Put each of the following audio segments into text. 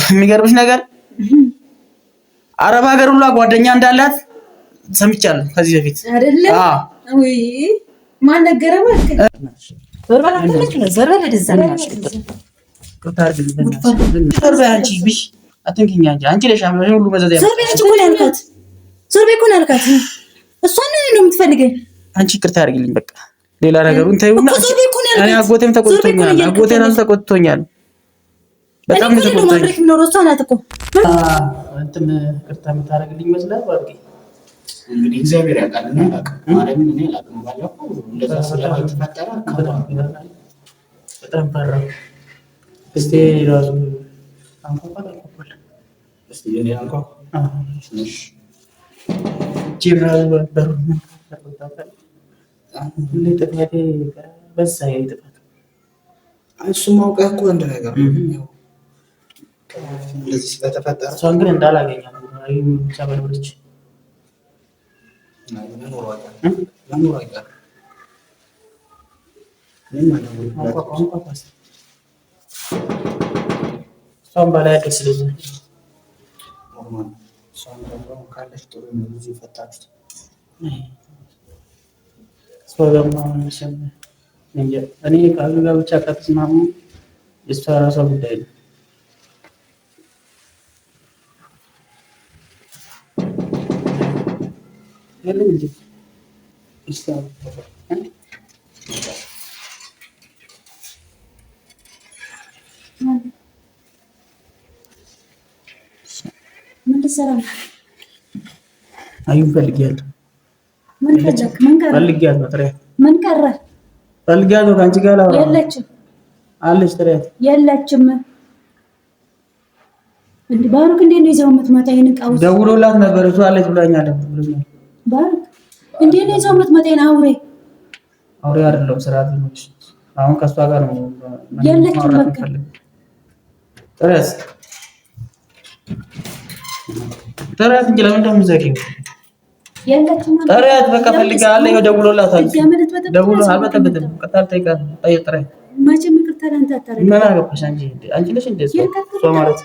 የሚገርምሽ ነገር አረብ ሀገር ሁሉ ጓደኛ እንዳላት ሰምቻለሁ ከዚህ በፊት አይደለ? ወይ ማን ነገረ? ማለት ዘርበላ ተለች ነው ዘርበላ ደዛናሽ አንቺ ቢሽ አትንኪኝ አንቺ ለሽ ሁሉ መዘዝ ዞርቤ እኮ ነው ያልካት እሷን ነው የምትፈልገኝ አንቺ ይቅርታ አድርጊልኝ በቃ ሌላ ነገሩን ተይውና እኔ አጎቴም ተቆጥቶኛል በጣም ነው ተቆጥቶኛል ነው ሮስታና ተቆ እንትን ይቅርታ የምታደርግልኝ መስላል ባርቂ እንግዲህ እግዚአብሔር ያውቃልና ማርያምን እኔ አላውቅም ባለፈው እንደዛ ስለተፈጠረ በጣም ፈራሁ እስቲ ራሱ አንቆጣ እስቲ እኔ አንቆ እሺ ጂብራል በሩ ለተፈቴ በዛ ይጥፋት እሱ ማውቀህ እኮ አንድ ነገር ነው እንደዚህ ስለተፈጠረ እሷን ግን እንዳላገኛት አይ ሰበርብልች ለኑሮ አይቀር ምን ማለት ነው እሷን ባላይ ደስ ይለኛል ኖርማል እሷን ደግሞ ካለች ጥሩ ነው እዚህ ፈታችሁት ሶለማ መሰለ እንጂ እኔ ካሉ ጋር ብቻ ከተስማሙ እሷ ራሷ ጉዳይ ነው ያለው እንጂ እስታ ምን ተሰራ አይን ፈልጊያለሁ ምን ፈለክ ምን ቀረ ፈልጊያለሁ ጥሬ ምን ቀረ ፈልጊያለሁ ካንቺ ጋር አወራ የለችም አለች ጥሬ የለችም እንዴ ባሩክ እንዴ ነው ይዘው የምትመጣ ይንቃው ደውሎላት ነበር እሷ አለች ብላኛል ባሩክ እንዴ ነው ይዘው የምትመጣ አውሬ አይደለም ስርዓት ነው አሁን ከሷ ጋር ነው የለችም በቃ ጥራት እንጂ ለምን እንደምዘጊው የለችም ጥራት በቃ ፈልጋለሁ ይደውሎላታል ደውሎ አልበተበተም ቀጣል ጠይቃ ጠይጥራ ማቸም ይቅርታ አንተ አታረግ ምን አገባሽ አንቺ ነሽ እንዴ እሷ ማለት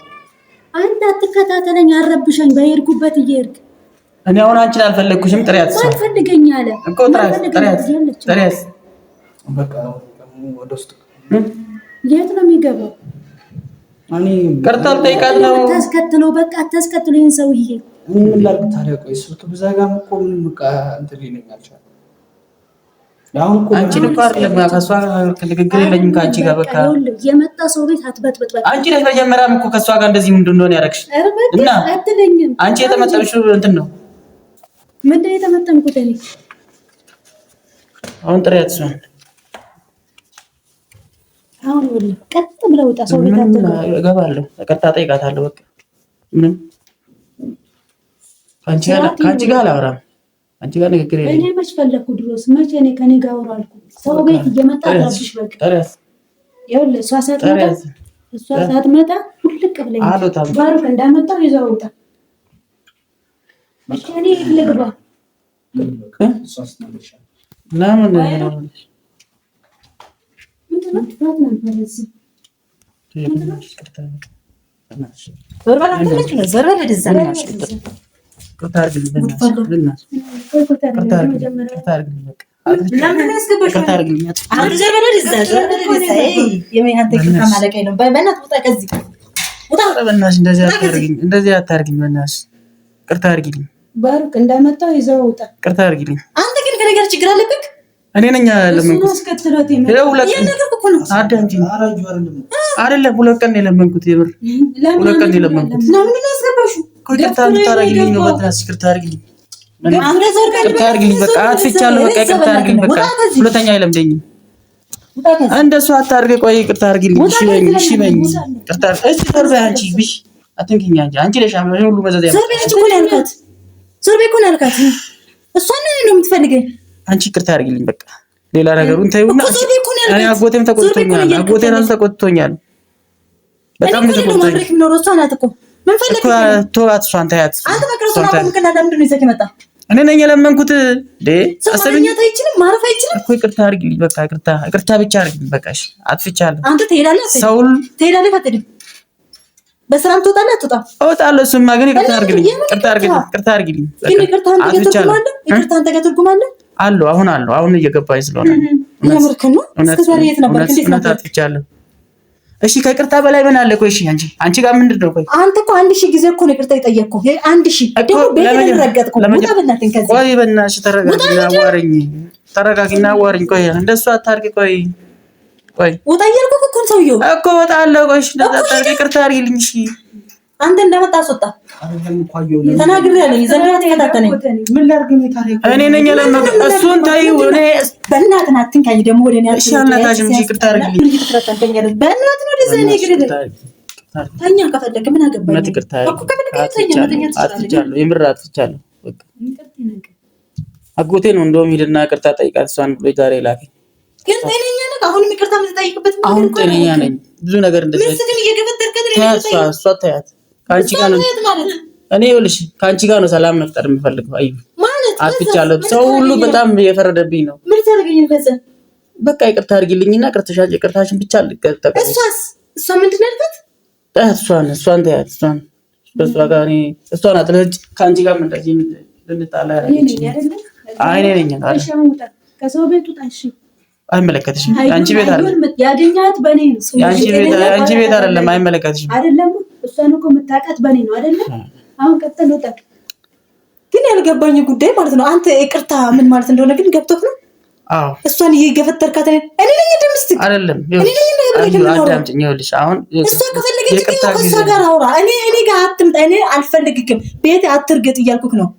አንተ አትከታተለኝ አረብሻኝ በሄድኩበት እየሄድክ እኔ አሁን አንቺን አልፈለግኩሽም ጥሪያት ሰው ፈልገኛለ እኮ ጥሪያት በቃ ወደ ውስጥ የት ነው የሚገባው እኔ ቀርታል ጠይቃት ነው ተስከትለው በቃ ተስከትለው ይሄን ሰውዬ እኔ ምን ላድርግ ታዲያ ቆይ ስልክ ብዛጋም እኮ ምንም በቃ እንትን ይለኛል ያው አንቺ ነው አይደለም ከሷ ጋር ንግግር የለኝም ካንቺ ጋር በቃ የመጣ ሰው ቤት አትበጥበጥ በቃ አንቺ ነሽ መጀመሪያም እኮ ከሷ ጋር እንደዚህ ምን እንደሆነ ያደረግሽ እና አትለኝም አንቺ የተመጠምሽው እንትን ነው ምንድነው የተመጠምኩት እኔ አሁን ጥሪያት እሷን አሁን ወለ ቀጥ ብለው ወጣ ሰው ቤት እገባለሁ ቀጥታ ጠይቃታለሁ በቃ ምን ካንቺ ጋር አላወራም አንቺ ጋር ንግግር የለኝም እኔ መች ፈለኩ ድሮስ መቼ እኔ ከኔ ጋር አወራልኩ ሰው ቤት እየመጣ አድራብሽ በቃ ጥሪያት ይኸውልህ እሷ ሳትመጣ ሁልቅ ብለኝ ባሩክ እንዳመጣው ይዘው ወጣ እሺ እኔ ልግባ ለምን ምንድነው ትፋት ነበር እዚህ ዘርበላ ደዛናሽ ለምን ያስገባሽ አንተ ዘርበላ ደዛ የማይ한ተ ከታ ማለቀኝ ነው በእናትህ ወጣ ከዚህ ወጣ በእናትሽ እንደዚህ አታርጊኝ በእናትሽ ቅርታ አድርጊልኝ ባሩክ እንዳመጣው ይዘው ወጣ ቅርታ አድርጊልኝ አንተ ግን ከነገር ችግር አለብክ እኔ ነኝ ለምንኩት አስከትሎት አይደለም ሁለት ቀን የለመንኩት የምር ሁለት ቀን የለመንኩት ለምን ነው ያስገባሽው ቅርታ እንድታረጊልኝ ነው በእናትሽ ቅርታ አድርጊልኝ አንተ ዘርጋ ቅርታ አድርጊልኝ በቃ አትፍቻለሁ በቃ ቅርታ አድርጊልኝ በቃ ሁለተኛ አይለምደኝም እንደሱ አታርገ ቆይ ቅርታ አድርጊልኝ እሺ በኝ ቅርታ እሺ ተርባ አንቺ ቢሽ አትንኪኝ አንቺ ለሽ ሁሉ መዘዝ ያለው ዞርቤ እኮ ነው ያልካት እሷን ነው የምትፈልገኝ አንቺ ይቅርታ አድርጊልኝ በቃ ሌላ ነገሩን ተይውና እኔ አጎቴም ተቆጥቶኛል በጣም ነው ተቆጥቶኛል ነው ሮስታና ተቆ ምን ፈልክ ተዋት እሷን ታያት አንተ በቅርሱ ነው ምንከና ለምንድን ነው ይዘህ የመጣ እኔ ነኝ የለመንኩት አሰብኝ አይችልም ማረፍ አይችልም እኮ ይቅርታ አድርጊልኝ በቃ ይቅርታ ብቻ አድርጊልኝ በቃ እሺ አጥፍቻለሁ አንተ ትሄዳለህ ሰውል ትሄዳለህ ፈጥድ በስራም ትወጣለህ አትወጣም? እወጣለሁ። እሱማ ግን ይቅርታ አድርግልኝ። ግን ይቅርታ አንተ ጋር ትርጉም አለ አሉ አሁን እየገባኝ ስለሆነ የምርክን ነው። እስከ ዛሬ የት ነበርክ? እንዴት ነበር? አጥፍቻለሁ። እሺ ከይቅርታ በላይ ምን አለ? ቆይ እሺ አንቺ ጋር ምንድን ነው? ቆይ አንተ እኮ 1000 ጊዜ እኮ ነው ይቅርታ የጠየቅኩህ። 1000 ደግሞ ቤት ረገጥኩ። ውጣ በእናትህ ከዚህ። ቆይ በእናትሽ ተረጋጊና አዋሪኝ። ቆይ እንደሱ አታርጊ። ቆይ ውጣ እያልኩህ እኮ ነው ሰውዬው እኮ እወጣለሁ። ቆይ እሺ ይቅርታ አድርጊልኝ። እሺ አንተ እንደመጣ አስወጣ ተናግሬያለሁ። ዘንድሮ ተከታተለኝ። ምን ላድርግ ነው ታሪክ? እኔ ነኝ ያለነው። እሱን ተይው። እኔ በእናትህ አትንካኝ። ደግሞ ወደ እኔ እሺ አልነካሽም። እሺ ይቅርታ አድርጊልኝ። በእናትህ ነው ወደ እኔ ግድ ተኛ ከፈለክ ምን አገባኝ ይቅርታ አጥፍቻለሁ። የምር አጥፍቻለሁ። በቃ አጎቴ ነው እንደውም ሂድና ይቅርታ ጠይቃት እሷን ብሎ ዛሬ ላከኝ። ግን ጤነኛ ነህ? አሁንም ይቅርታ የምትጠይቅበት አሁን ጤነኛ ነኝ። ብዙ ነገር እንደዚህ ምስግን እየገፈተርከት ነው። እሷ ታያት ከአንቺ ጋር ነው። እኔ ይኸውልሽ ከአንቺ ጋር ነው ሰላም መፍጠር የምፈልገው። አዩ አጥፍቻለሁ። ሰው ሁሉ በጣም እየፈረደብኝ ነው። ምን ታደርገኝ ፈዘ? በቃ ይቅርታ አድርጊልኝና ይቅርታሽን ብቻ ልቀጥታ። እሷ ምንድን ነው ያልከት? እሷን ታያት። በሷ ጋር እኔ እሷ ናት ከአንቺ ጋር እንደዚህ ልንጣላ ያለችኝ። አይ እኔ ነኝ ከሰው ቤት ውጣ። እሺ አይመለከትሽም። የአንቺ ቤት አይደለም። ያገኛት በኔ ነው። የአንቺ ቤት አይደለም። አይመለከትሽም። አይደለም እሷን እኮ የምታውቃት በኔ ነው አይደለም። አሁን ቀጥል ውጣ። ግን ያልገባኝ ጉዳይ ማለት ነው አንተ ይቅርታ ምን ማለት እንደሆነ ግን ገብቶህ ነው? አዎ እሷን እየገፈተርካት እኔ ነኝ እንደምስትክ አይደለም። አዳምጪኝ። ይኸውልሽ አሁን እሷ ከፈለገች ከእሷ ጋር አውራ። እኔ ጋር አትምጣ። እኔ አልፈልግም። ቤት አትርገጥ እያልኩህ ነው።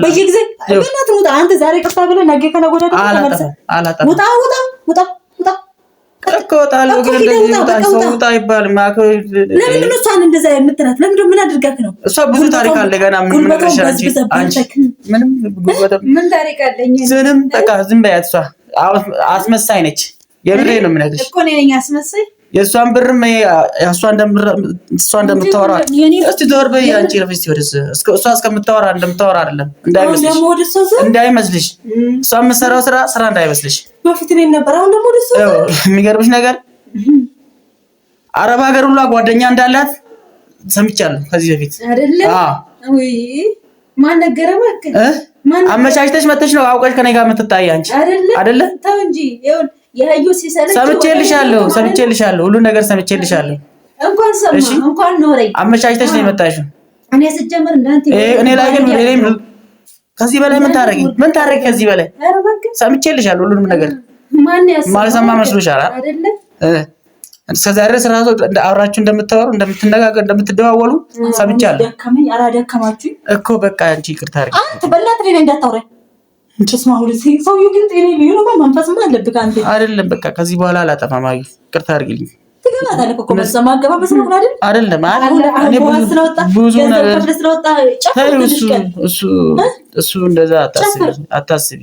በየጊዜ በእናትህ ውጣ። አንተ ዛሬ ይቅርታ ብለህ ነገ ከነገ ወዲያ አላጠፋም። ውጣ እኮ እወጣለሁ። ግን እንደዚህ ሰው ውጣ አይባልም። ለምንድን ነው እሷን እንደዛ የምትላት? ለምንድን ነው? ምን አድርጋት ነው? እሷ ብዙ ታሪክ አለ ገና። ምን ነገርሽ አንቺ? ምን ታሪክ አለኝ? ምንም በቃ ዝም በያት። እሷ አስመሳይ ነች። የምሬ ነው የምነግርሽ እኮ እኔ ነኝ አስመሳይ። የእሷን ብርም እሷ እንደምታወራ እስቲ ዞር በይ አንቺ። ረፍስቲ ወደዚህ እሷ እስከምታወራ እንደምታወራ አይደለም እንዳይመስልሽ። እሷ የምትሰራው ስራ እንዳይመስልሽ። በፊት እኔ ነበር። አሁን ደግሞ ወደሱ የሚገርምሽ ነገር አረብ ሀገር ሁሉ ጓደኛ እንዳላት ሰምቻለሁ ከዚህ በፊት አይደለ? ወይ ማን ነገረ? ማን አመቻችተሽ መጥተሽ ነው አውቀሽ ከኔ ጋር የምትጣይ አንቺ አይደለ? ተው እንጂ ይሁን የሀዩ ሲሰለች ሰምቼልሻለሁ። ሁሉ ነገር ሰምቼልሻለሁ። እንኳን ሰማ እንኳን ኖረኝ። አመቻችተሽ ነው የመጣሽው። እኔ ስጀምር እንዳንተ እኔ ላይ ግን ከዚህ በላይ ምን ታረጊ? ከዚህ በላይ ሰምቼልሻለሁ ሁሉንም ነገር። ማን ያሰማ ማለሰማ መስሎሻል አይደለ? እስከዛሬ ድረስ ራሱ አብራችሁ እንደምታወሩ እንደምትነጋገር እንደምትደዋወሉ ሰምቻለሁ። ደከመኝ። አላደከማችሁ እኮ በቃ አንቺ ይቅርታ አድርጊ። አንተ በእናትህ እኔ እንዳታወራኝ። ተስማው ሰውዬው ግን ጤና ቢሆን መንፈስማ አለብህ አንተ አይደለም። በቃ ከዚህ በኋላ አላጠፋም። አዩ ይቅርታ አድርጊልኝ። ትገባታለህ እኮ በሰማ አገባበስ ነው አይደል? አይደለም። እኔ ብዙ ነገር እሱ እንደዛ አታስቢ።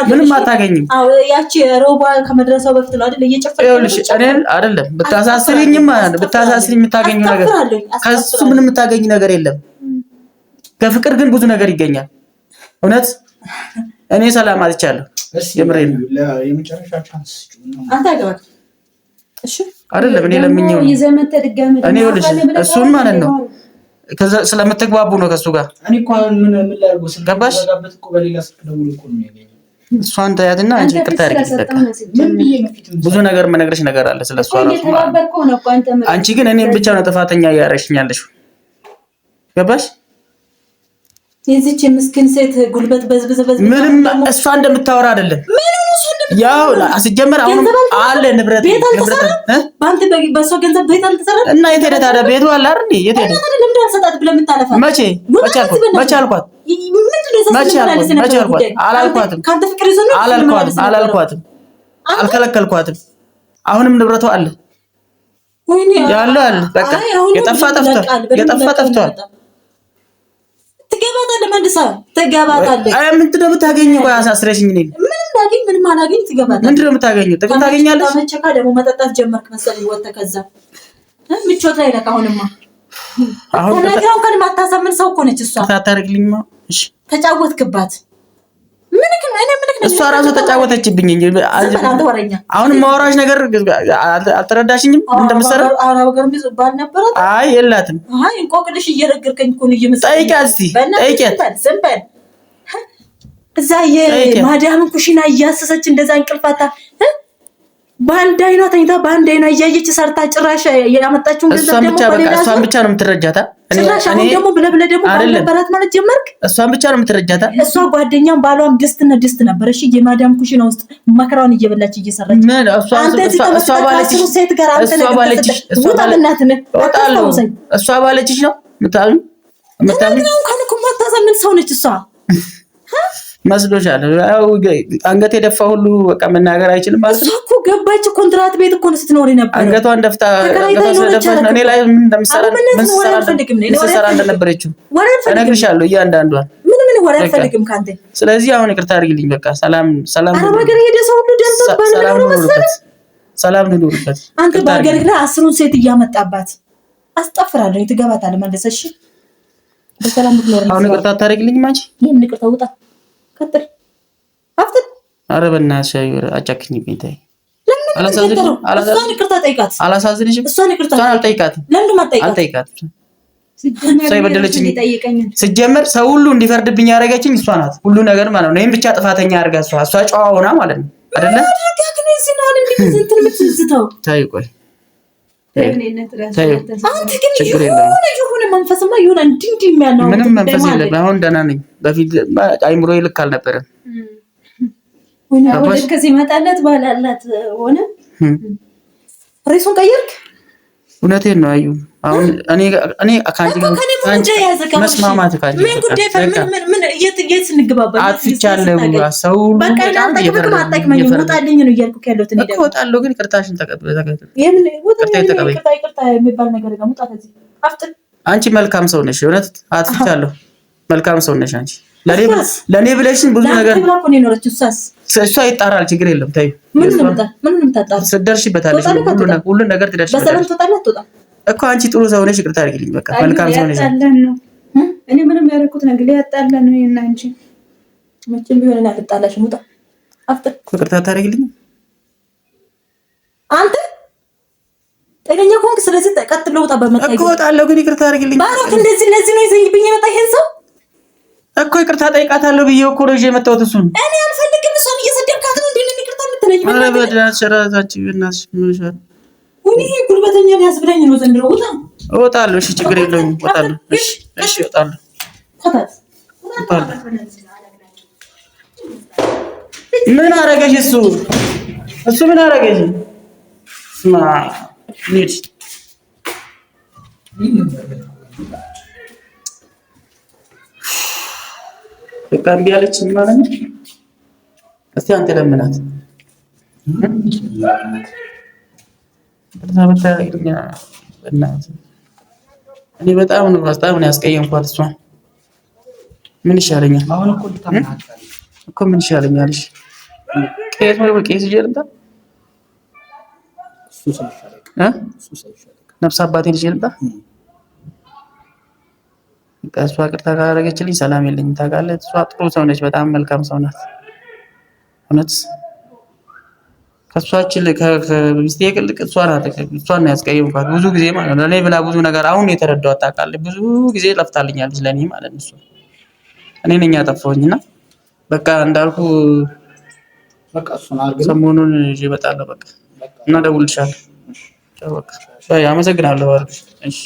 ምንም አታገኝም። ያቺ ሮባ ከመድረሳው በፊት ነው አይደል? ይኸውልሽ እኔን አይደለም ብታሳስሪኝም የምታገኙ ነገር ከሱ ምንም የምታገኝ ነገር የለም። ከፍቅር ግን ብዙ ነገር ይገኛል። እውነት እኔ ሰላም አጥቻለሁ። የምሬን ነው። የመጨረሻ ቻንስ አንተ አገባክ። እሺ አይደለም እኔ ለምኜው ነው። እኔ ይኸውልሽ እሱን ማለት ነው ስለምትግባቡ ነው ከሱ ጋር። እኔ እኮ ምን ላድርገው ገባሽ? እኮ በሌላ ስልክ ደውሎ እኮ ነው ያገኘኝ። እሷን ታያትና አንቺ ይቅርታ አድርጊ። ብዙ ነገር መነግረሽ ነገር አለ ስለሷ ራሱ። አንቺ ግን እኔም ብቻ ነው ጥፋተኛ እያደረግሽኛለሽ። ገባሽ? የዚች ምስኪን ሴት ጉልበት በዝብዘ ምንም እሷ እንደምታወራ አይደለም። ያው አስጀመር አሁን አለ ንብረት ባንተ በሰው ገንዘብ ቤት አልተሰራም እና የት ሄደ ታዲያ? ቤቱ አለ አይደል? የት ሄደ? ለምን አልሰጣት ብለህ የምታለፋ? መቼ አልኳት? አላልኳትም። ካንተ ፍቅር ይዞ ነው አላልኳትም። አልከለከልኳትም። አሁንም ንብረቱ አለ ያለ አለ። በቃ የጠፋ ጠፍቷል። ትገባታለህ፣ መልሳ ትገባታለህ። ምንድን ነው የምታገኘው? ቆይ አሳስረሽኝ ነኝ። ምንም አላገኝ ትገባታለህ። ምንድን ነው የምታገኘው? ጥቅም ታገኛለሽ። መቸካ ደግሞ መጠጣት ጀመርክ መሰለኝ። ወጥተህ ከዛ ምቾት ላይ ነህ። አሁን ተናግራው ካል ማታሳምን ሰው እኮ ነች እሷ። ታታርግልኝማ። እሺ ተጫወትክባት። ምንክ እሷ ራሱ ተጫወተችብኝ እንጂ አሁን ማውራሽ ነገር አልተረዳሽኝም እንደምሰራ አይ የላትም አይ እንቆቅልሽ እየነገርከኝ እኮ ነው እየመሰለኝ ጠይቂያት እስኪ ጠይቂያት እዛ የማዳምን ኩሽና እያሰሰች እንደዛ እንቅልፋታ በአንድ አይኗ ተኝታ በአንድ አይኗ እያየች ሰርታ ጭራሽ ያመጣችውን ገንዘብ ደግሞ እሷን ብቻ ነው የምትረጃታ ጭራሽ አሁን ደግሞ ብለብለ ደግሞ ባልነበራት ማለት ጀመርክ እሷን ብቻ ነው የምትረጃታ እሷ ጓደኛም ባሏም ድስትና ድስት ነበር እሺ የማዳም ኩሽና ውስጥ መከራውን እየበላች እየሰራች እሷ ባለችሽ ነው ምታሉ ምን ሰው ነች እሷ መስሎሻል ያው አንገት የደፋ ሁሉ በቃ መናገር አይችልም ማለት ነው እኮ ገባች ኮንትራት ቤት እኮ ነው ስትኖር ነበር አንገቷን ደፍታ እኔ ላይ ምን እንደምሰራ እንደነበረችው እነግርሻለሁ እያንዳንዷን ምን ወሬ አልፈልግም ካንተ ስለዚህ አሁን ይቅርታ አድርጊልኝ በቃ ሰላም አረብ ሀገር ሄደ ሰው ሁሉ ደንቶ ሰላም ልኑርበት አንተ በሀገር ላይ 10 ሴት እያመጣባት አስጠፍራለሁ ትገባታለህ መለሰሽ በሰላም ልትኖር አሁን ይቅርታ ታደርጊልኝ ማንቺ ምን ይቅርታ ውጣ ቀጥል አፍጥጥ ኧረ በእናትሽ አጫክኝብኝ ተይ እሷን ይቅርታ ጠይቃት አላሳዝንሽም እሷን ይቅርታ አልጠይቃትም ለምንድን ነው አልጠይቃትም ሰው የበደለችኝ ሲጀመር ሰው ሁሉ እንዲፈርድብኝ ያደረገችኝ እሷ ናት ሁሉ ነገር ማለት ነው እኔም ብቻ ጥፋተኛ አድርጋ እሷ ጨዋ ሆና ማለት ነው አይደለ ተይ ቆይ መንፈስማ ይሁን እንዲህ የሚያናው ምንም መንፈስ የለም አሁን ደህና ነኝ በፊት አይምሮዬ ልክ አልነበረም ወደ ከዚህ መጣላት ባላላት ሆነ ሬሱን ቀየርክ እውነቴን ነው አዩ አሁን እኔ አካንጂ መስማማት ካንጂ ምን ጉዳይ ምን የት እንግባባ አጥፍቻለሁ ሰው በቃ አንተ አጣቅመኝ ወጣልኝ ነው እያልኩ ያለሁት እኔ ደግሞ ወጣለሁ ግን ቅርታሽን ተቀበል የምን ይቅርታ የሚባል ነገር ጋር ሙጣ ከዚህ አፍጥን አንቺ መልካም ሰው ነሽ እውነት አጥፍቻለሁ መልካም ሰው ነሽ አንቺ ለኔ ብለሽን ብዙ ነገር እሷ ይጣራል ችግር የለም ተይ ምን ታጣራ ስደርሽበታለሽ ሁሉ ነገር ትደርሽበታለሽ በሰላም ትወጣለህ እኮ አንቺ ጥሩ ሰው ነሽ ይቅርታ አድርጊልኝ በቃ መልካም ሰው ነሽ እኔ ምንም ያደረኩት ነገር ሊያጣላን ነው እና አንቺ መቼም ቢሆን እና ልጣላሽ ሙጣ አፍጥር ይቅርታ ታደርጊልኝ አንተ ጤነኛ ኮንክ ስለዚህ ተቀጥሎ ወጣ በመጣይ እኮ ወጣለሁ ግን ይቅርታ አድርጊልኝ ባሮክ እንደዚህ ነው ይዘኝብኝ የመጣ ይሄን ሰው እኮ ይቅርታ ጠይቃታለሁ ብዬ እኮ ነው የመጣሁት እሱን እኔ አልፈልግም እሷን እየሰደብካት ነው እንዴ ይቅርታ የምትለኝ ኧረ በእናትሽ ሸራታችሁ በእናትሽ ምን ይሻል እኔ ጉልበተኛ ያስብለኝ ነው ዘንድሮ ውጣ እወጣለሁ እሺ ችግር የለውም እወጣለሁ እሺ እወጣለሁ ምን አደረገሽ እሱ ምን አደረገሽ ስማ ኒድ በቃ እምቢ አለችኝ ማለት ነው እስቲ አንተ ለምናት እኔ በጣም ነው ያስቀየምኳት እሷን ምን ይሻለኛል አሁን እኮ ምን ይሻለኛል እሺ ቄስ ይዤ ልምጣ ነፍስ አባቴን ይዤ ልምጣ እሷ ይቅርታ ካደረገችልኝ ሰላም የለኝም ታውቃለህ እሷ ጥሩ ሰው ነች በጣም መልካም ሰው ናት እውነት ከሷችን ከሚስቴ ይልቅ እሷን ያስቀየምኳት ብዙ ጊዜ ማለት ነው ለኔ ብላ ብዙ ነገር አሁን የተረዳኋት ታውቃለህ ብዙ ጊዜ ለፍታልኛለች ለኔ ማለት ነው እኔ ነኝ ያጠፋሁኝና በቃ እንዳልኩ በቃ እሱን አድርገን ሰሞኑን ይዤ እመጣለሁ በቃ እና እደውልልሻለሁ በቃ አመሰግናለሁ እሺ